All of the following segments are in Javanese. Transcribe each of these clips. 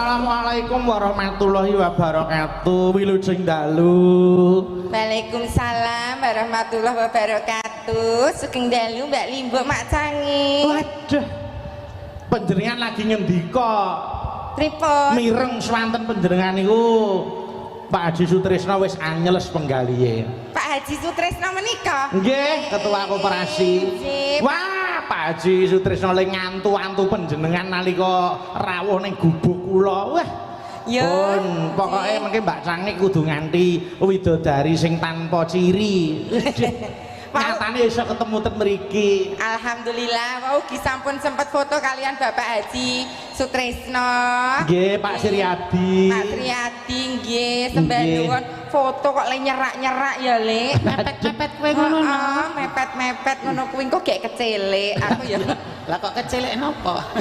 Assalamualaikum warahmatullahi wabarakatuh. Wilujeng dalu. Waalaikumsalam warahmatullahi wabarakatuh. Sugeng dalu Mbak Limbo Mak Cangi. Waduh. Panjenengan lagi ngendika? Pripun? Mireng swanten panjenengan niku. Pak Haji Sutrisno wis anyeles penggalihe. Pak Haji Sutrisno menika? Nggih, ketua koperasi. Wah, Pak Haji Sutrisno le ngantu-antu panjenengan nalika rawuh ning gubuk kula. Wah. Pun, pokoke mengke Mbak Cangi kudu nganti widodari sing tanpa ciri. Nyatane iso ketemu ten mriki. Alhamdulillah, wau ugi sampun sempet foto kalian Bapak Haji Sutrisno. Nggih, Pak Sriadi. Pak Sriadi nggih, sembah nuwun foto kok le nyerak-nyerak ya, Le. Mepet-mepet kowe ngono. Heeh, mepet-mepet ngono kuwi kok gek kecilik aku ya. Lah kok kecilik napa?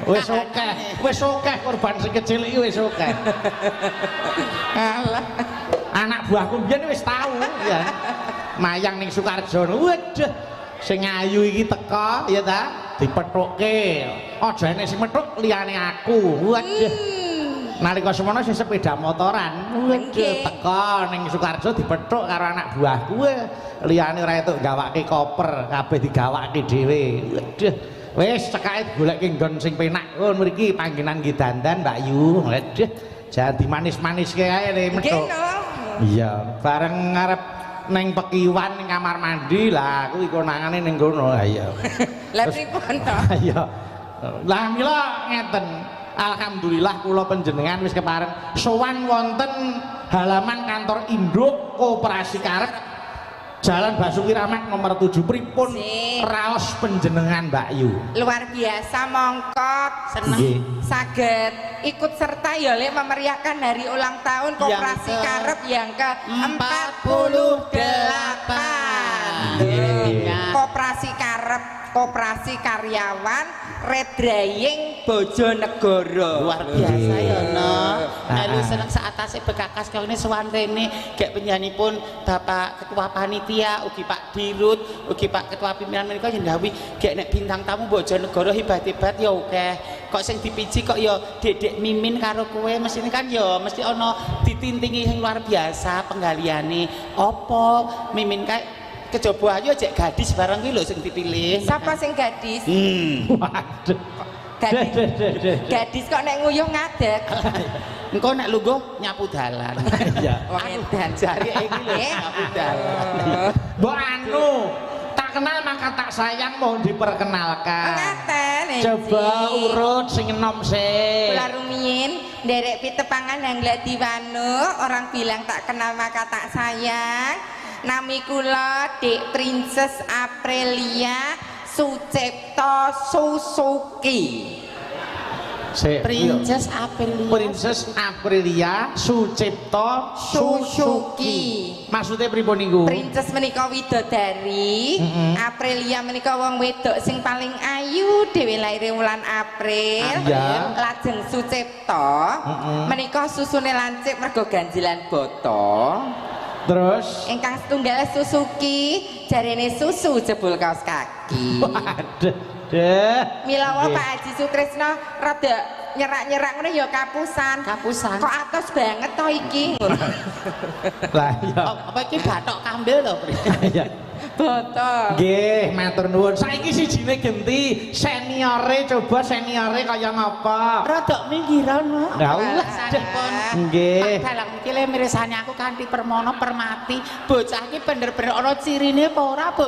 Wis akeh korban sing kecil iki wis akeh. Alah. Anak buahku mbiyen wis tahu ya. Mayang ning Sukarjo. Waduh, sing ayu iki teka ya ta, dipethukke. Aja enek sing methuk liyane aku. Waduh. Nalika semono sing sepeda motoran. Waduh, teka ning Sukarjo dipethuk karo anak buahku. Liyane ora entuk gawake koper, kabeh digawake dhewe. Waduh. Wis cekake goleke nggon sing penak. Oh mriki panggenan nggih dandan Mbak Yu. Waduh. Jangan dimanis-maniske ae le methuk. Iya, bareng ngarep neng pekiwan ning kamar mandi lah kuwi konangane ning kono. Ha iya. Lah pripun to? Iya. Lah mila ngeten. Alhamdulillah kula panjenengan wis kepareng sowan wonten halaman kantor induk Koperasi Karep Jalan Basuki Rahmat nomor 7. Pripun raos panjenengan Mbak Yu? Luar biasa mongkok, seneng saged ikut serta ya Le memeriahkan hari ulang tahun Koperasi Karep yang ke-48. Koperasi Karep, koperasi karyawan Redraying Bojonegoro. Luar biasa ya no. Melu seneng saatase bekakas kene suwantene gek penyanipun Bapak Ketua Panitia ugi Pak Dirut ugi Pak Ketua Pimpinan menika yen ndawuhi gek nek bintang tamu Bojonegoro hebat-hebat ya akeh. Kok sing dipiji kok ya Dedek Mimin karo kowe mesine kan ya mesti ana ditintingi sing luar biasa penggaliane. Apa Mimin kae kejaba ayo jek gadis barang ki lho sing dipilih. Siapa sing gadis? Waduh. Gadis kok nek nguyuh ngadeg. Engko nek lungguh nyapu dalan. Iya. Wong edan Jari iki lho nyapu dalan. Mbok anu, tak kenal maka tak sayang mohon diperkenalkan. Ngaten. Coba urut sing enom sih. Kula rumiyin nderek pitepangan yang gladi wanu, orang bilang tak kenal maka tak sayang. Nami kula Dek Princess Aprilia Sucipto Susuki. Princess Aprilia. Princess Aprilia Sucipto Susuki. Maksudnya pripun niku? Princess menika widodari, Aprilia menika wong wedok sing paling ayu dhewe laire wulan April. Lajeng Sucipto menika susune lancip mergo ganjilan boto. Terus ingkang setunggal Suzuki jarene susu jebul kaos kaki. Waduh deh. Mila Pak Haji Sutrisno rada nyerak-nyerak ngono ya kapusan. Kok atos banget to iki. Lah iya. Apa iki bathok kambil to, Pri? Iya. Boto. Nggih, matur nuwun. Saiki sijine genti seniore, coba seniore kaya ngapa? Rodok minggiran, no. Lah Allah. Nggih. Dalang iki le mirsani aku kanthi permono permati. Bocah iki bener-bener ana cirine apa ora, Bu?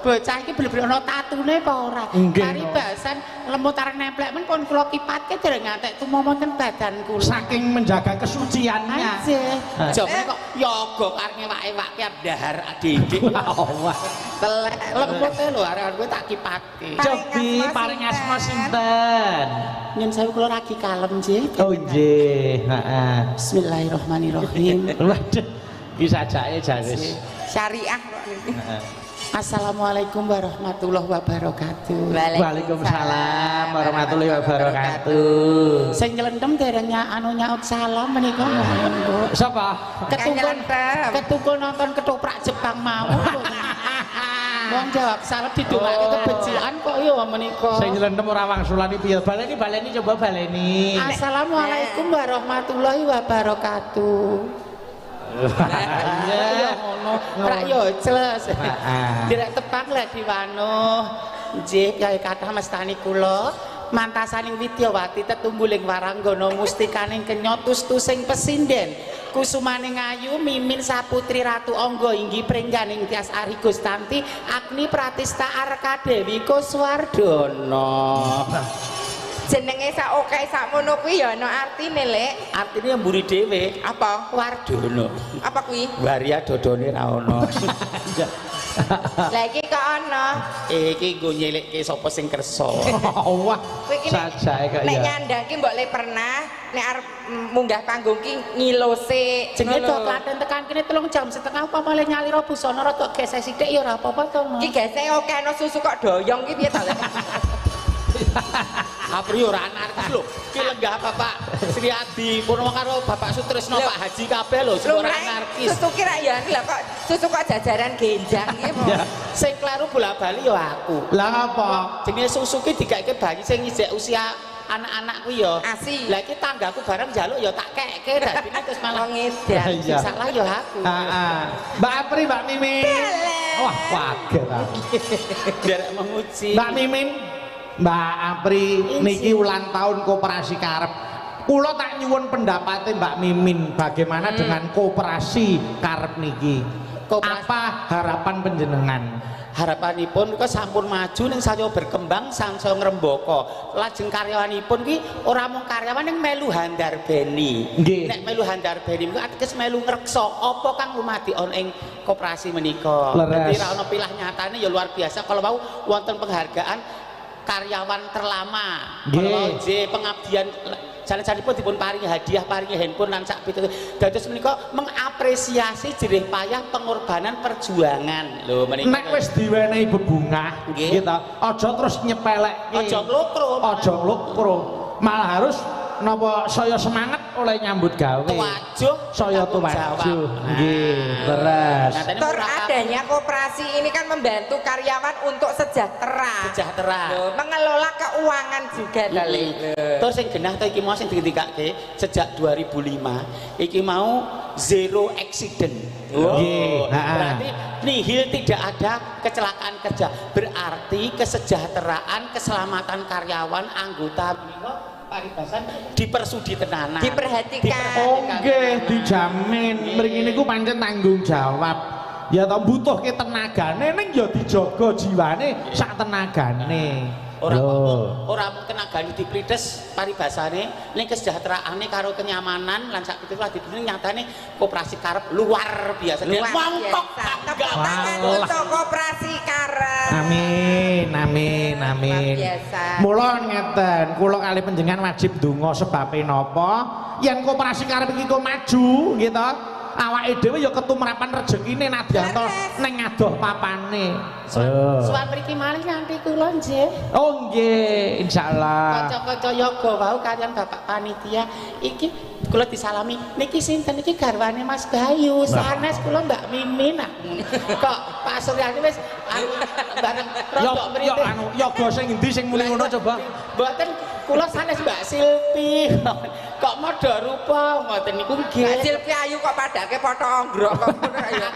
Bocah iki bener-bener ana tatune apa ora? Paribasan lemut arek nemplek men pun kula kipatke dereng ngantek tumomo ten badan kula. Saking menjaga kesuciannya. Jomene kok yoga karep ngewak-ewake dahar Didik. Allah. Telek lemute lho arek kowe tak kipatke. Cobi paring asma sinten? Nyun sewu kula ragi kalem nggih. Oh nggih, heeh. Bismillahirrahmanirrahim. Waduh, iki sajake jawis. Syariah kok niki. Assalamualaikum warahmatullahi wabarakatuh. Waalaikumsalam warahmatullahi wabarakatuh. Sing nyelendem dereng anu nyaut salam menika mohon, Bu. Sapa? Ketungkul nonton ketoprak Jepang mau. Wong jawab salah didongake kebejikan kok ya menika. Sing nylentem ora wangsulane piye? Baleni coba baleni. Assalamualaikum warahmatullahi wabarakatuh. Iya ngono. Rak yo jelas. Direk tepang lah diwano. Nggih, kyai kathah mestani kula. Mantasaning Widyawati tetungguling waranggana mustikaning kenya tus-tusing pesinden. Kusumaning ayu mimin saputri ratu angga inggih pringganing tias Ari Gustanti Agni Pratista Arkadewi Kuswardana. Jenenge sak oke sakmono kuwi ya ana artine, Lek. Artine mburi dhewe. Apa? Wardana. Apa kuwi? Waria dodone ra ono. Lah iki kok ana. Iki nggo nyelikke sapa sing kersa. Wah. Kowe iki Sajae kok nek ya. nyandang ki mbok le pernah nek arep munggah panggung ki ngilose. Jenenge do klaten tekan kene 3 jam setengah apa malah nyalira busana rada gesek sithik ya ora apa-apa to. Ki gesek oke ana susu kok doyong ki piye ta, Lek? Apri ora anarkis lho. Ki lenggah Bapak Sri Adi Purnomo karo Bapak Sutrisno Pak Haji kabeh lho sing ora anarkis. Susu ki ra ya lha kok susu kok jajaran genjang ki po. Sing kleru bola-bali ya aku. Lah apa? Jenenge susu ki dikake bayi sing isih usia anak-anak ku ya. Asi. Lah iki tanggaku bareng njaluk ya tak keke dadine terus malah ngedan. Iya. salah ya aku. Heeh. Mbak Apri, Mbak Mimin. Wah, kaget aku. Derek memuji. Mbak Mimin, Mbak Apri niki ulang tahun koperasi Karep. Kula tak nyuwun pendapatnya Mbak Mimin bagaimana dengan koperasi Karep niki. Apa harapan panjenengan? Harapanipun kok sampun maju ning saya berkembang sangsaya ngrembaka. Lajeng karyawanipun ki ora mung karyawan ning melu handarbeni. Nggih. Nek melu handarbeni ku ateges melu ngreksa apa kang lumadi ana ing koperasi menika. Leres. Dadi ra ana pilah nyatane ya luar biasa kalau mau wonten penghargaan karyawan terlama. Nggih. Kalau pengabdian jalan-jalanipun dipun paringi hadiah, paringi handphone lan sak pitu. Dados menika mengapresiasi jerih payah pengorbanan perjuangan. Lho menika. Nek wis diwenehi bebungah Nggih. gitu, aja terus nyepelekke. Aja nglokro. Aja nglokro. Malah harus napa saya semangat oleh nyambut gawe. Tuwajuh, Saya tanggung tuwajuh. jawab. Nggih, terus. Nah, tadi Tur murah adanya koperasi ini kan membantu karyawan untuk sejahtera. sejahtera. Loh, mengelola keuangan juga kali. Terus sing genah to iki mau sing dikake sejak 2005 iki mau zero accident. Nggih, heeh. Berarti nihil tidak ada kecelakaan kerja. Berarti kesejahteraan, keselamatan karyawan anggota paribasan dipersudi tenanan. Diperhatikan. Oh nggih, dijamin. Mriki niku pancen tanggung jawab. Ya to butuhke tenagane ning ya dijaga jiwane sak tenagane. Ora Loh. ora mung tenagane diprides paribasane ning kesejahteraane karo kenyamanan lan sak pitu lah dipun nyatane koperasi Karep luar biasa. Luar Mongkok biasa. Tepuk tangan Walah. untuk koperasi Karep. Amin, amin, amin. Luar biasa. Mula ngeten, kula kali panjenengan wajib donga sebabe napa? Yen koperasi Karep iki kok maju, gitu. Awake dhewe ya ketumrapan rezekine nadyan to ning ngadoh papane. Suwan mriki malih nganti kula nggih. Oh nggih, insyaallah. Kanca-kanca yoga wau kalian Bapak panitia iki kula disalami niki sinten iki garwane Mas Bayu sanes kula Mbak Mimin kok Pak Suryani wis bareng rodok mriki anu yoga sing endi sing muni ngono coba. mboten kula sanes Mbak Silpi kok modho rupa ngoten niku nggih Hasil Ayu kok padake foto onggrok kok ngono ya.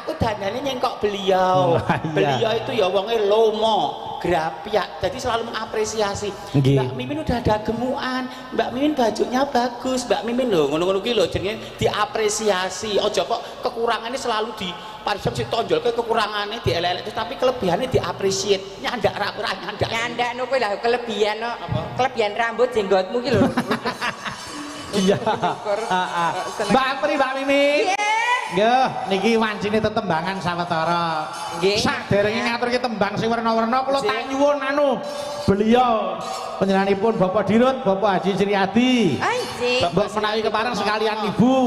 aku dandane nyengkok beliau. Iya. Beliau itu ya wonge lomo, grapiak. Jadi selalu mengapresiasi. Nggih. Mbak Mimin udah ada gemukan, Mbak Mimin bajunya bagus, Mbak Mimin lho ngono-ngono ki lho jenenge diapresiasi. Aja kok kekurangannya selalu di parisem si tonjolke kekurangannya dielek-elek terus tapi kelebihannya diapresiat. Nyandak ra ora nyandak. Nyandak no kuwi lah kelebihan no. Kelebihan rambut jenggotmu ki lho. Iya. Heeh. Mbak Apri, Mbak Mimin. Nggih, niki wancine tetembangan sawetara. Nggih. Saderenge ngaturke tembang sing werna-werna kula tak nyuwun anu beliau panjenenganipun Bapak Dirut, Bapak Haji Sriadi. Anjing. Mbok menawi kepareng sekalian Ibu.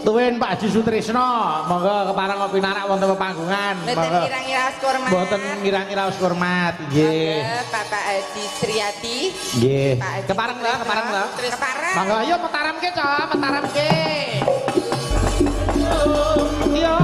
Tuwin Pak Haji Sutrisno, monggo kepareng ngopi narak wonten pepanggungan. Mboten ngira-ngira hormat. Mboten ngira-ngira hormat. Nggih. Bapak Haji Sriadi. Nggih. Pak Haji Kepareng lho, kepareng lho. Kepareng. Monggo ayo metaramke, Cok, metaramke. Yo.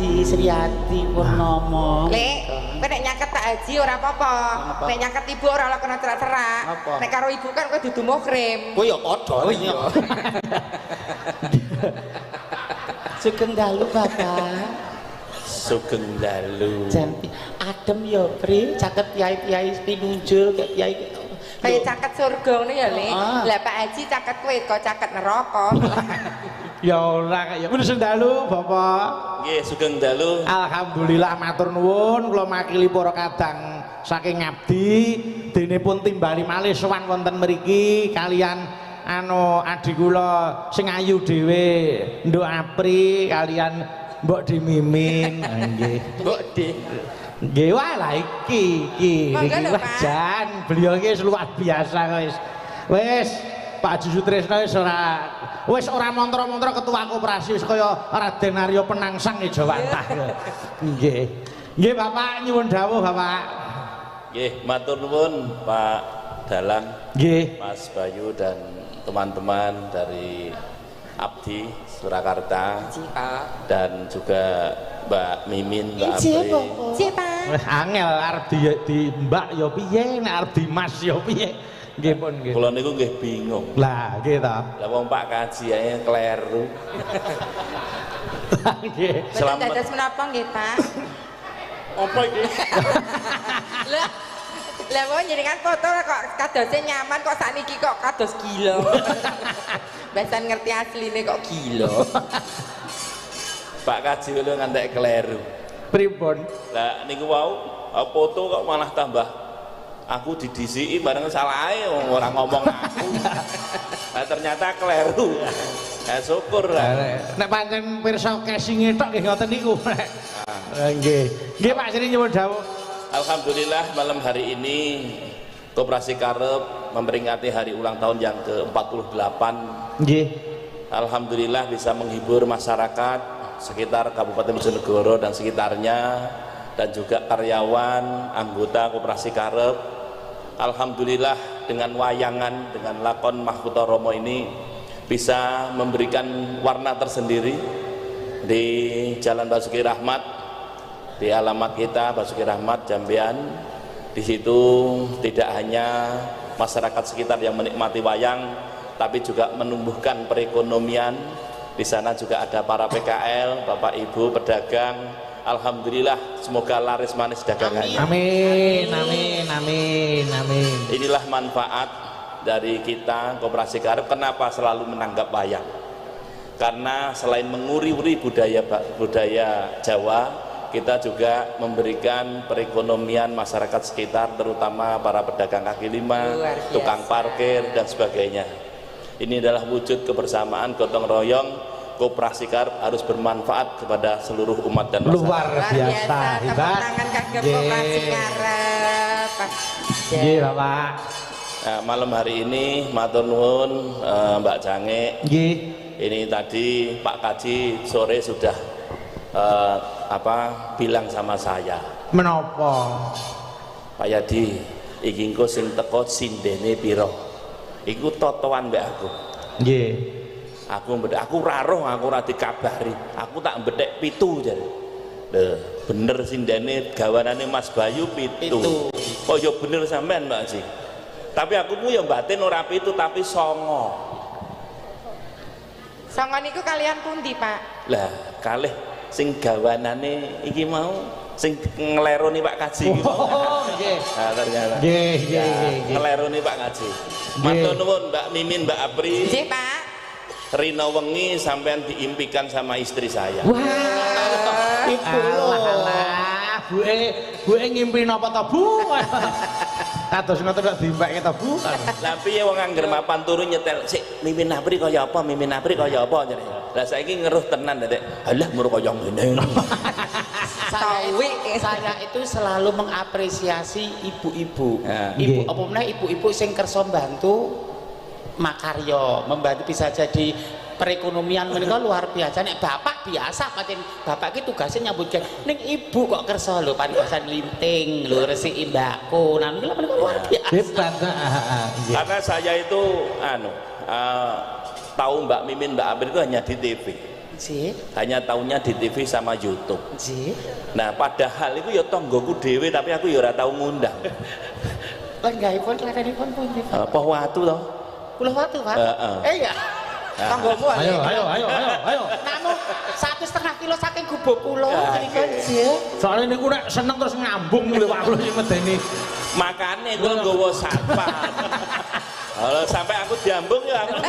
Haji Sriyati Purnomo. Lek, kowe nek nyaket Pak Haji ora apa-apa. Nek nyaket ibu ora kena cerak-cerak. Apa? Nek karo ibu kan kowe dudu muhrim. Kowe ya padha. Oh iya. Sugeng dalu Bapak. Sugeng dalu. Janti adem ya, Pri. Caket kiai-kiai pinunjul kayak kiai. Kayak caket surga ngono ya, Lek. Ah. Lah Pak Haji caket kowe kok caket neraka. Ya ora kaya ngono sendalu Bapak. Nggih, sugeng dalu. Alhamdulillah matur nuwun kula makili para kadang saking ngabdi dene pun timbali malih sowan wonten mriki kalian adik kula sing ayu dhewe Nduk Apri kalian Mbok Di Mimin. Nggih. Mbok De. Nggih walah iki Monggo lho, wah Pak. jan beliau iki luar biasa wis. Wis Pak Haji Sutresno wis ora montor-montor ketua koperasi wis kaya Raden Arya Penangsang Jawantah. Nggih. Nggih Bapak nyuwun dawuh Bapak. Nggih, matur nuwun Pak Dalang, Nggih. Mas Bayu dan teman-teman dari Abdi Surakarta dan juga Mbak Mimin, Mbak Apri. Cek, Pak. Wis angel arep di Mbak ya piye nek arep di Mas ya piye. Nggih pun nggih. Kula niku nggih bingung. Lah nggih ta. Lah wong Pak Kaji ae kleru. Nggih. Betul dados menapa nggih, Pak? Apa iki? Lah wong njenengan foto kok kadose nyaman kok sakniki kok kados gila. Besan ngerti asline kok gila. Pak Kaji kula ngantek kleru. Pripun? Lah niku wau foto kok malah tambah aku didisiki bareng salah ae ora ngomong aku. Nah, ternyata kleru. Ya syukur lah. Nek pancen pirsa casing tok nggih ngoten niku. Nggih. Nggih Pak Sri nyuwun dawuh. Alhamdulillah malam hari ini Koperasi Karep memperingati hari ulang tahun yang ke-48. Nggih. Alhamdulillah bisa menghibur masyarakat sekitar Kabupaten Bojonegoro dan sekitarnya dan juga karyawan anggota Koperasi Karep. Alhamdulillah dengan wayangan, dengan lakon Mahkota Romo ini bisa memberikan warna tersendiri di Jalan Basuki Rahmat, di alamat kita Basuki Rahmat Jambean. Di situ tidak hanya masyarakat sekitar yang menikmati wayang, tapi juga menumbuhkan perekonomian. Di sana juga ada para PKL, Bapak Ibu pedagang. Alhamdulillah, semoga laris manis dagangannya. Amin, amin, amin, amin. Inilah manfaat dari kita Koperasi Karep. Kenapa selalu menanggap wayang? Karena selain menguri-uri budaya Jawa, kita juga memberikan perekonomian masyarakat sekitar, terutama para pedagang kaki lima, tukang parkir dan sebagainya. Ini adalah wujud kebersamaan gotong royong. Koperasi Karep harus bermanfaat kepada seluruh umat dan masyarakat. Luar biasa, Tepuk hebat. tangan kagem Koperasi Karep. Nggih Bapak. Nah, malam hari ini matur nuwun Mbak Jange. Nggih. Ini tadi Pak Kaji sore sudah bilang sama saya, Menapa? Pak Yadi, iki engko sing teko sindene pira? Iku totoan mbek aku. Nggih. Aku ora roh, aku ora dikabari. Aku tak mbethek 7 jare. Lho, bener sindene gawanane Mas Bayu 7. Oh ya bener sampean Mbak Ji. Tapi aku ku ya batin ora 7 tapi 9. Songo niku kalian pundi, Pak? Lah, kalih sing gawanane iki mau sing ngleroni Pak Kaji iki mau. Oh, nggih. Nah, ternyata. Nggih, nggih, nggih. Ngleroni Pak Kaji. Matur nuwun Mbak Mimin, Mbak Apri. Nggih, Pak. Rina wengi sampean diimpikan sama istri saya. Wah, alah, buke ngimpi napa to, Bu? Kados ngoten kok diimpake to, Bu. Lah piye wong angger mapan turu nyetel, "Sik, Mimin Apri kaya apa? Mimin Apri kaya apa?" jare. Lah saiki ngeruh tenan, Dek. Halah muru kaya ngene. Saya itu selalu mengapresiasi ibu-ibu. Ya. Ibu Nggih. apa meneh ibu-ibu sing kersa bantu makarya, membantu bisa jadi perekonomian mereka luar biasa. Nek bapak biasa pancen bapak ki tugasnya nyambut gawe. Ning ibu kok kersa lho panibasan linting, lho resiki mbako. Nah, niku mereka luar biasa. Hebat. Nggih. Karena saya itu tahu Mbak Mimin, Mbak Apri itu hanya di TV. Nggih. Hanya tahunya di TV sama YouTube. Nggih. Nah, padahal itu ya tonggoku dhewe tapi aku ya ora tau ngundang. Lenggahipun klatenipun pundi? Apa watu to? Kula watu, Pak. Heeh. Iya. Tanggomu Ayo. Namun 1,5 kilo saking gubuk kula menika Iya. nggih. Soalnya niku nek seneng terus ngambung lho Pak kula iki medeni. Makane itu nggawa satpam. Kalau sampai aku diambung ya aku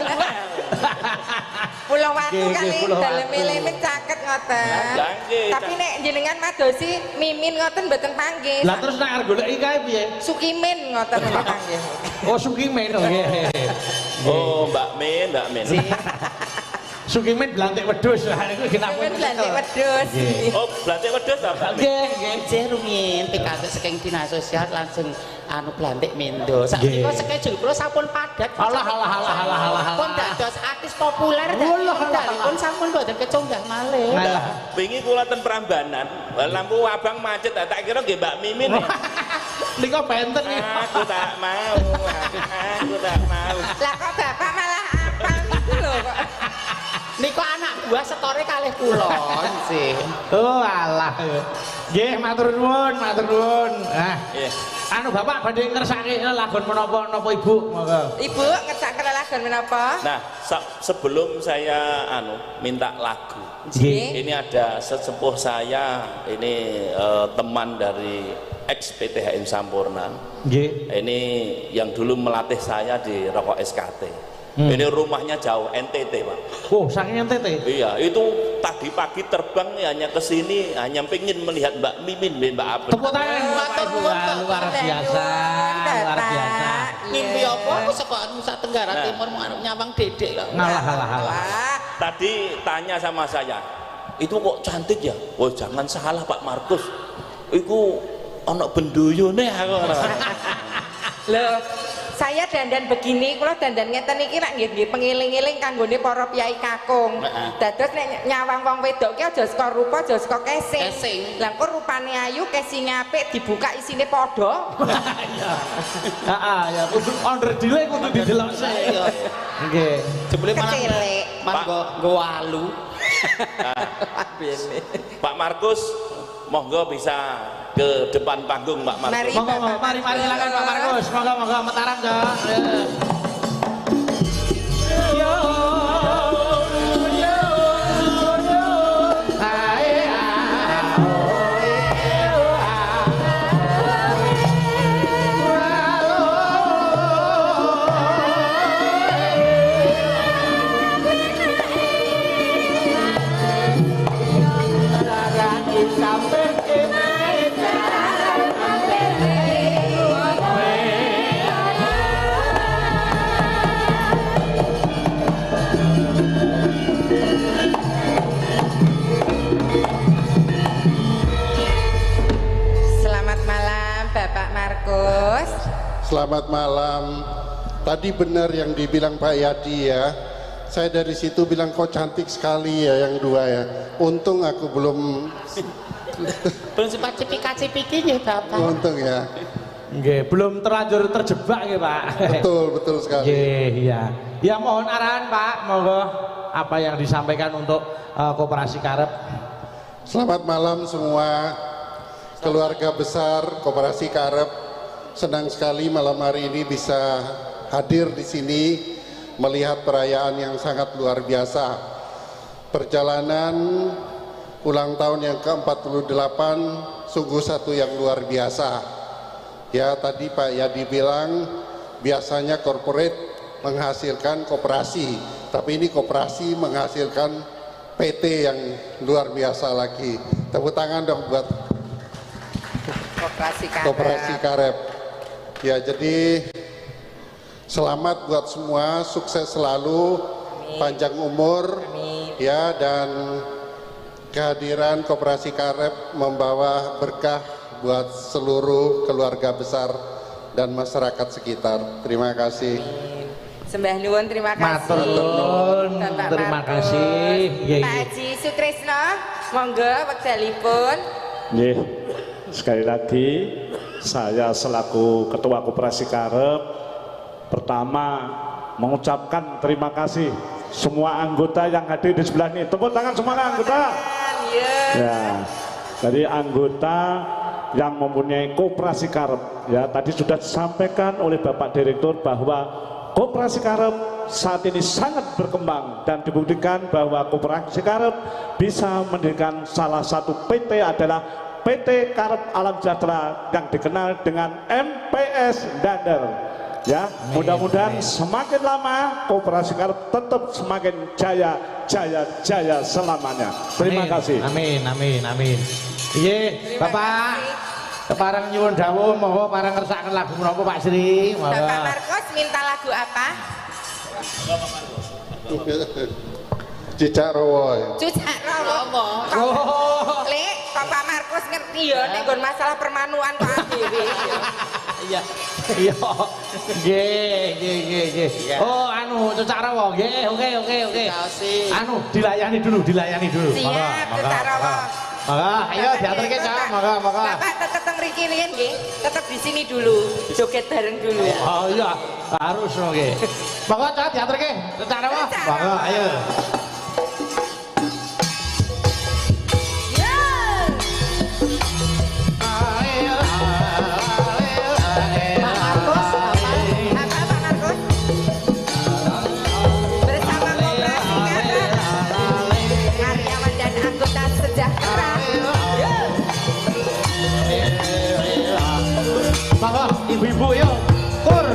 Pulau Watu Nggih, kali Pulau dalem Watu. elemen caket ngoten. Lah, nggih, Tapi nek jenengan madosi mimin ngoten mboten panggih. Lah terus nek arep goleki kae piye? Sukimin ngoten menika panggih. Oh Sukimen nggih. Oh, Mbak Min. Sukimen blantik wedhus. Lah niku kenapa? Sukimin belantik wedhus. Oh, berarti wedhus ta, Mbak Min? Nggih. Nggih rumiyin pikantuk saking dinas sosial langsung blantik mendo. Saiki kok schedule kula sampun padat. Alah. Pun dados artis populer pun sampun mboten kecunggah malih. Alah. Wingi kula ten Prambanan, lampu abang macet, tak kira nggih Mbak Mimin. Nika benten iki. Aku tak mau. Lah kok bapak malah apal niku lho kok. Niku anak buah setore kalih kula sih. Oh alah. Nggih matur nuwun. Nah, Nggih. anu Bapak badhe ngersake lagon menapa Ibu? Monggo. Ibu ngersak kelelagon menapa? Nah, sebelum saya minta lagu. Nggih. Ini ada sesepuh saya, ini teman dari ex PTHM Sampurna. Nggih. Ini yang dulu melatih saya di Rokok SKT. Ini rumahnya jauh, NTT Pak. Oh, saking NTT. Iya, itu tadi pagi terbang hanya ke sini, hanya pengen melihat Mbak Mimin, Mbak Abel. Tepuk tangan Bapak Ibu. Luar biasa. Mimpi apa aku saka Nusa Tenggara Nah. Timur mau nyawang dedek kok. Ngalah. Tadi tanya sama saya, itu kok cantik ya? Oh jangan salah Pak Markus, itu ono benduyune aku. Loh, saya dandan begini, kula dandan ngeten iki nek nggih pengiling-iling kanggone para piyai kakung. Dados nek nyawang wong wedok ki aja saka rupa, aja saka kesing. Kesing. Lah kok rupane ayu, kesinge apik, dibuka isine padha. Heeh, ya kudu onder dile kudu didelok sik. Nggih. Jebule malah Kecilik. manggo nggo walu. Pak Markus, monggo bisa ke depan panggung Pak Markus. Mari. Monggo, mari silakan Pak Markus. Monggo mataram to. Yo. Selamat malam Bapak Markus. Selamat malam. Tadi benar yang dibilang Pak Yadi ya. Saya dari situ bilang kok cantik sekali ya yang dua ya. Untung aku belum Belum sempat cipika-cipiki nggih Bapak. untung ya. Nggih, belum terlanjur terjebak nggih, Pak. Betul sekali. Nggih, iya. Ya mohon arahan, Pak. Monggo apa yang disampaikan untuk Koperasi Karep. Selamat malam semua keluarga besar Koperasi Karep. Senang sekali malam hari ini bisa hadir di sini melihat perayaan yang sangat luar biasa. Perjalanan ulang tahun yang ke-48 sungguh satu yang luar biasa. Ya tadi Pak Yadi bilang biasanya corporate menghasilkan koperasi, tapi ini koperasi menghasilkan PT yang luar biasa lagi. Tepuk tangan dong buat Koperasi Karep. Ya jadi selamat buat semua, sukses selalu, panjang umur. Ya dan kehadiran Koperasi Karep membawa berkah buat seluruh keluarga besar dan masyarakat sekitar. Terima kasih. Sembah nuwun, terima kasih. Matur nuwun, Bapak terima Markus. kasih. Nggih, Pak nggih. Haji Sutrisno, monggo wekdalipun. Nggih, sekali lagi saya selaku Ketua Koperasi Karep pertama mengucapkan terima kasih semua anggota yang hadir di sebelah ini. Tepuk tangan semua anggota. Ya, jadi anggota yang mempunyai koperasi karep, ya tadi sudah disampaikan oleh Bapak Direktur bahwa koperasi karep saat ini sangat berkembang dan dibuktikan bahwa koperasi karep bisa mendirikan salah satu PT adalah PT Karep Alam Sejahtera yang dikenal dengan MPS Dander. Ya, mudah-mudahan semakin lama koperasi karep tetap semakin jaya selamanya. Terima kasih. Amin, amin, amin. Iya, Bapak. Keparang nyuwun dawuh, monggo parang ngersakaken lagu menapa Pak Sri. Bapak Markus minta lagu apa? Cicak Rowo. Cicak Rowo. Oh. Lek, Bapak Markus ngerti ya nek nggon masalah permanuan kok dhewe. Iya. Iya. Nggih. Oh, anu Cicak Rowo. Nggih, oke. Anu dilayani dulu. Siap, Cicak Rowo. Ayo diaturke, Cak. Monggo. Bapak tetep teng mriki riyen nggih. Tetep di sini dulu. Joget bareng dulu. Oh iya, harus nggih. Monggo Cak diaturke. Cicak Rowo. Monggo, ayo. Ibu-ibu yuk, kur.